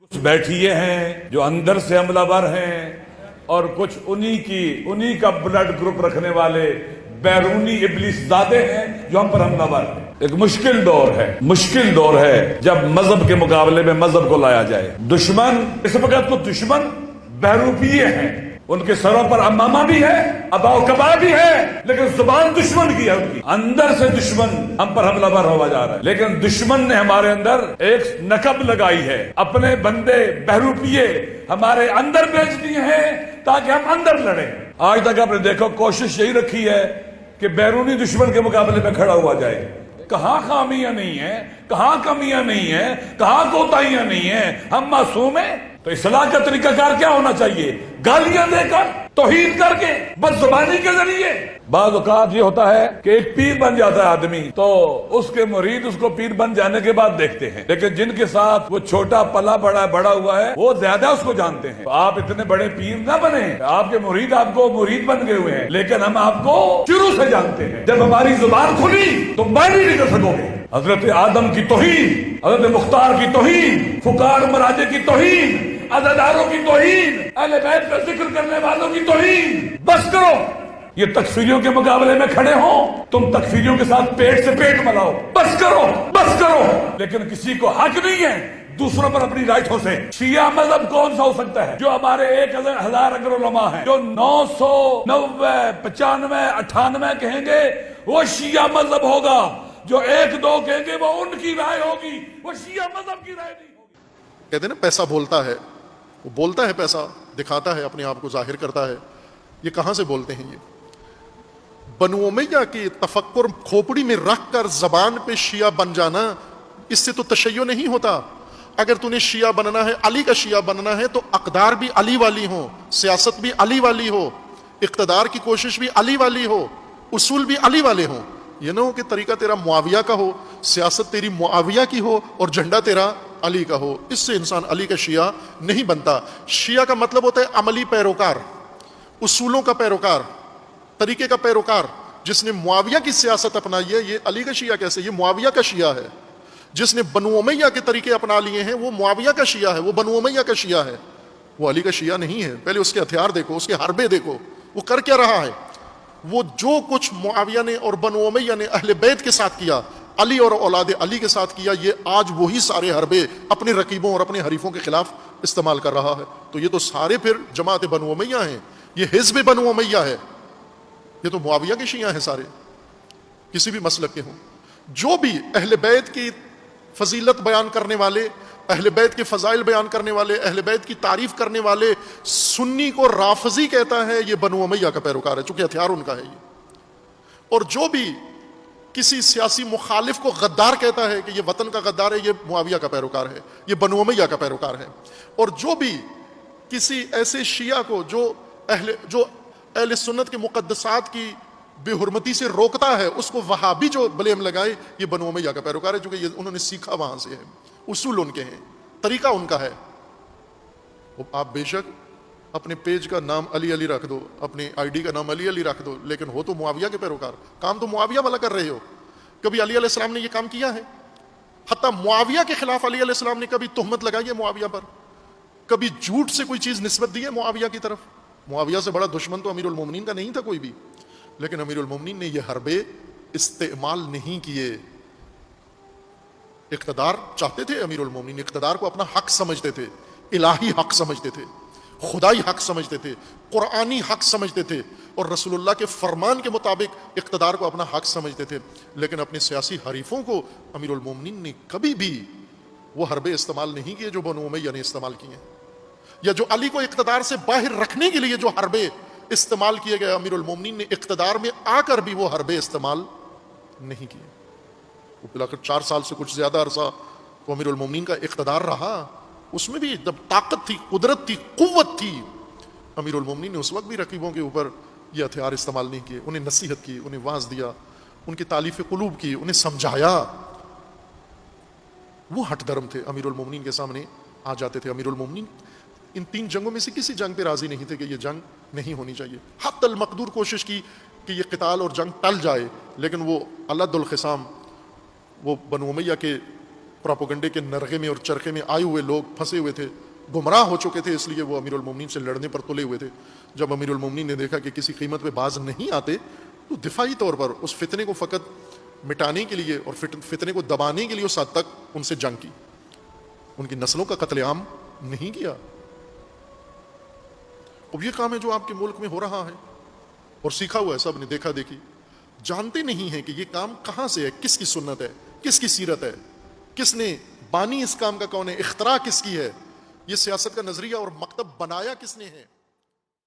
کچھ بیٹھیے ہیں جو اندر سے حملہ ور ہیں اور کچھ انہی کا بلڈ گروپ رکھنے والے بیرونی ابلیس زادے ہیں جو ہم پر حملہ ور ہیں۔ ایک مشکل دور ہے جب مذہب کے مقابلے میں مذہب کو لایا جائے۔ دشمن اس وقت تو دشمن بہروپیے ہیں، ان کے سروں پر امامہ بھی ہے، ابا و کبا بھی ہے، لیکن زبان دشمن کی ہے ان کی۔ اندر سے دشمن ہم پر حملہ ور ہوا جا رہا ہے، لیکن دشمن نے ہمارے اندر ایک نقب لگائی ہے، اپنے بندے بہروپیے ہمارے اندر بھیج دیے ہیں تاکہ ہم اندر لڑیں۔ آج تک آپ نے دیکھو کوشش یہی رکھی ہے کہ بیرونی دشمن کے مقابلے میں کھڑا ہوا جائے۔ کہاں خامیاں نہیں ہیں، کہاں کمیاں نہیں ہیں، کہاں کوتاہیاں نہیں ہیں، ہم معصوم ہیں۔ تو اصلاح کا طریقہ کار کیا ہونا چاہیے؟ گالیاں دے کر، توہین کر کے، بد زبانی کے ذریعے۔ بعض اوقات یہ ہوتا ہے کہ ایک پیر بن جاتا ہے آدمی تو اس کے مرید اس کو پیر بن جانے کے بعد دیکھتے ہیں، لیکن جن کے ساتھ وہ چھوٹا پلا بڑا ہوا ہے وہ زیادہ اس کو جانتے ہیں۔ تو آپ اتنے بڑے پیر نہ بنے، آپ کے مرید آپ کو مرید بن گئے ہوئے ہیں، لیکن ہم آپ کو شروع سے جانتے ہیں۔ جب ہماری زبان کھلی تو باہر نہیں نکل سکو گے۔ حضرت آدم کی توہین، حضرت مختار کی توہین، فقار مراجع کی توہین، عزاداروں کی توہین، اہل بیت کا ذکر کرنے والوں کی توہین۔ بس کرو، یہ تکفیریوں کے مقابلے میں کھڑے ہوں، تم تکفیریوں کے ساتھ پیٹ سے پیٹ ملاؤ۔ بس کرو، لیکن کسی کو حق نہیں ہے دوسروں پر اپنی رائٹوں سے۔ شیعہ مذہب کون سا ہو سکتا ہے جو ہمارے 1000 اگر علماء ہیں جو 990 95 98 کہیں گے وہ شیعہ مذہب ہوگا، جو 1 2 کہیں گے وہ ان کی رائے ہوگی، وہ شیعہ مذہب کی رائے نہیں ہوگی۔ کہتے ہیں نا پیسہ بولتا ہے، وہ بولتا ہے، پیسہ دکھاتا ہے، اپنے آپ کو ظاہر کرتا ہے۔ یہ کہاں سے بولتے ہیں؟ یہ بنو امیہ کی تفکر کھوپڑی میں رکھ کر زبان پہ شیعہ بن جانا، اس سے تو تشیع نہیں ہوتا۔ اگر تو نے شیعہ بننا ہے، علی کا شیعہ بننا ہے، تو اقدار بھی علی والی ہو، سیاست بھی علی والی ہو، اقتدار کی کوشش بھی علی والی ہو، اصول بھی علی والے ہوں۔ یہ نہ ہو کہ طریقہ تیرا معاویہ کا ہو، سیاست تیری معاویہ کی ہو اور جھنڈا تیرا علی کا ہو۔ اس سے انسان علی کا شیعہ نہیں بنتا۔ شیعہ کا مطلب ہوتا ہے عملی پیروکار، اصولوں کا پیروکار، طریقے کا پیروکار۔ جس نے معاویہ کی سیاست اپنائی ہے یہ علی کا شیعہ کیسے؟ یہ معاویہ کا شیعہ ہے۔ جس نے بنو امیہ کے طریقے اپنا لیے ہیں وہ معاویہ کا شیعہ ہے، وہ بنو امیہ کا شیعہ ہے، وہ علی کا شیعہ نہیں ہے۔ پہلے اس کے ہتھیار دیکھو، اس کے حربے دیکھو، وہ کر کیا رہا ہے۔ وہ جو کچھ معاویہ نے اور بنو امیہ نے اہل بیت کے ساتھ کیا، علی اور اولاد علی کے ساتھ کیا، یہ آج وہی سارے حربے اپنے رقیبوں اور اپنے حریفوں کے خلاف استعمال کر رہا ہے۔ تو یہ تو سارے پھر جماعت بنو امیہ ہیں، یہ حزب بنو امیہ ہے، یہ تو معاویہ کے شیعہ ہیں سارے، کسی بھی مسلک کے ہوں۔ جو بھی اہل بیت کی فضیلت بیان کرنے والے، اہل بیت کے فضائل بیان کرنے والے، اہل بیت کی تعریف کرنے والے، سنی کو رافضی کہتا ہے، یہ بنو امیہ کا پیروکار ہے، چونکہ ہتھیار ان کا ہے یہ۔ اور جو بھی کسی سیاسی مخالف کو غدار کہتا ہے کہ یہ وطن کا غدار ہے، یہ معاویہ کا پیروکار ہے، یہ بنو امیہ کا پیروکار ہے۔ اور جو بھی کسی ایسے شیعہ کو جو اہل سنت کے مقدسات کی بے حرمتی سے روکتا ہے، اس کو وہابی جو بلیم لگائے، یہ بنو امیہ کا پیروکار ہے، چونکہ یہ انہوں نے سیکھا وہاں سے ہے، اصول ان کے ہیں، طریقہ ان کا ہے۔ آپ بے شک اپنے پیج کا نام علی رکھ دو، اپنی آئی ڈی کا نام علی رکھ دو، لیکن ہو تو معاویہ کے پیروکار، کام تو معاویہ والا کر رہے ہو۔ کبھی علی علیہ السلام نے یہ کام کیا ہے؟ حتیٰ معاویہ کے خلاف علی علیہ السلام نے کبھی تہمت لگائی ہے معاویہ پر؟ کبھی جھوٹ سے کوئی چیز نسبت دی ہے معاویہ کی طرف؟ معاویہ سے بڑا دشمن تو امیر المومنین کا نہیں تھا کوئی بھی، لیکن امیر المومنین نے یہ حربے استعمال نہیں کیے۔ اقتدار چاہتے تھے امیر المومنین، اقتدار کو اپنا حق سمجھتے تھے، الہی حق سمجھتے تھے، خدائی حق سمجھتے تھے، قرآنی حق سمجھتے تھے، اور رسول اللہ کے فرمان کے مطابق اقتدار کو اپنا حق سمجھتے تھے۔ لیکن اپنے سیاسی حریفوں کو امیر المومنین نے کبھی بھی وہ حربے استعمال نہیں کیے جو بنو امیہ نے استعمال کیے، یا جو علی کو اقتدار سے باہر رکھنے کے لیے جو حربے استعمال کیے گئے، امیر المومنین نے اقتدار میں آ کر بھی وہ حربے استعمال نہیں کیے۔ وہ بلا کر 4 سال سے کچھ زیادہ عرصہ تو امیر المومنین کا اقتدار رہا، اس میں بھی جب طاقت تھی، قدرت تھی، قوت تھی، امیر المومنین نے اس وقت بھی رقیبوں کے اوپر یہ ہتھیار استعمال نہیں کیے، انہیں نصیحت کی، انہیں واعظ دیا، ان کی تالیف قلوب کی، انہیں سمجھایا۔ وہ ہٹ دھرم تھے، امیر المومنین کے سامنے آ جاتے تھے۔ امیر المومنین ان 3 جنگوں میں سے کسی جنگ پہ راضی نہیں تھے کہ یہ جنگ نہیں ہونی چاہیے، حتی المقدور کوشش کی کہ یہ قتال اور جنگ ٹل جائے، لیکن وہ علد الخصام، وہ بنو امیہ کے پراپوگنڈے کے نرغے میں اور چرخے میں آئے ہوئے لوگ پھنسے ہوئے تھے, گمراہ ہو چکے تھے, اس لیے وہ امیر المومنین سے لڑنے پر تلے ہوئے تھے. جب امیر المومنین نے دیکھا کہ کسی قیمت پہ باز نہیں آتے, تو دفاعی طور پر اس فتنے کو فقط مٹانے کے لیے اور فتنے کو دبانے کے لیے اس حد تک ان سے جنگ کی, ان کی نسلوں کا قتل عام نہیں کیا. اب یہ کام ہے جو آپ کے ملک میں ہو رہا ہے, اور سیکھا ہوا ہے, سب نے دیکھا دیکھی. جانتے نہیں ہیں کہ یہ کام کہاں سے ہے, کس کی سنت ہے, کس کی سیرت ہے, کس نے بانی اس کام کا کون ہے, اختراع کس کی ہے, یہ سیاست کا نظریہ اور مکتب بنایا کس نے ہے.